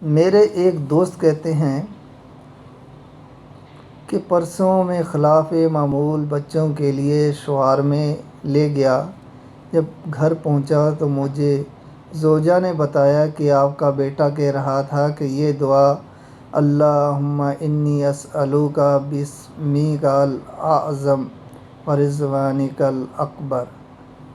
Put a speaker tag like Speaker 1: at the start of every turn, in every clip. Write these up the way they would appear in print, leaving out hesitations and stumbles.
Speaker 1: میرے ایک دوست کہتے ہیں کہ پرسوں میں خلاف معمول بچوں کے لیے شاور میں لے گیا۔ جب گھر پہنچا تو مجھے زوجہ نے بتایا کہ آپ کا بیٹا کہہ رہا تھا کہ یہ دعا اللہم انی اسألوک باسمیک الاعظم ورضوانک الاکبر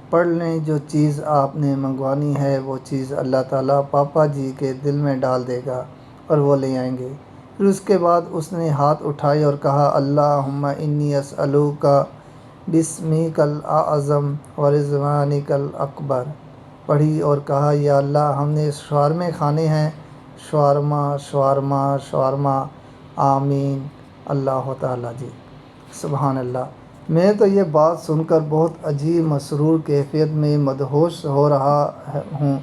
Speaker 1: پڑھ لیں۔ جو چیز آپ نے منگوانی ہے وہ چیز اللہ تعالیٰ پاپا جی کے دل میں ڈال دے گا اور وہ لے آئیں گے۔ پھر اس کے بعد اس نے ہاتھ اٹھائے اور کہا اللہم انی اسألوک باسمیک الاعظم ورضوانک الاکبر پڑھی اور کہا یا اللہ ہم نے شاورمے کھانے ہیں، شاورما شاورما شاورما، آمین اللہ تعالیٰ جی۔ سبحان اللہ۔ میں تو یہ بات سن کر بہت عجیب مسرور کیفیت میں مدہوش ہو رہا ہوں۔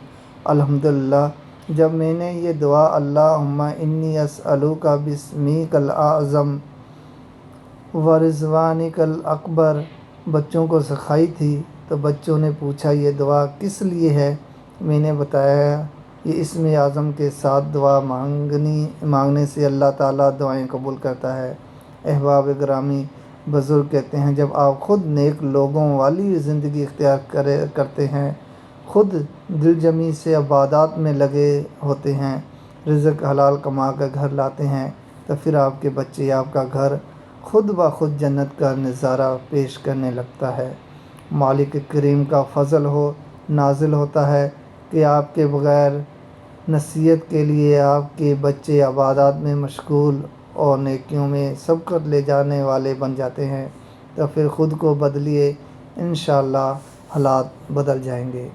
Speaker 1: الحمدللہ جب میں نے یہ دعا اللہم انی اسألوک باسمیک الاعظم ورضوانک الاکبر بچوں کو سکھائی تھی تو بچوں نے پوچھا یہ دعا کس لیے ہے؟ میں نے بتایا یہ اسم اعظم کے ساتھ دعا مانگنے سے اللہ تعالیٰ دعائیں قبول کرتا ہے۔ احباب گرامی، بزرگ کہتے ہیں جب آپ خود نیک لوگوں والی زندگی اختیار کرتے ہیں، خود دل جمی سے عبادات میں لگے ہوتے ہیں، رزق حلال کما کر گھر لاتے ہیں، تو پھر آپ کے بچے آپ کا گھر خود بخود جنت کا نظارہ پیش کرنے لگتا ہے۔ مالک کریم کا فضل نازل ہوتا ہے کہ آپ کے بغیر نصیحت کے لیے آپ کے بچے عبادات میں مشغول اور نیکیوں میں سبقت لے جانے والے بن جاتے ہیں، تو پھر خود کو بدلیے، انشاءاللہ حالات بدل جائیں گے۔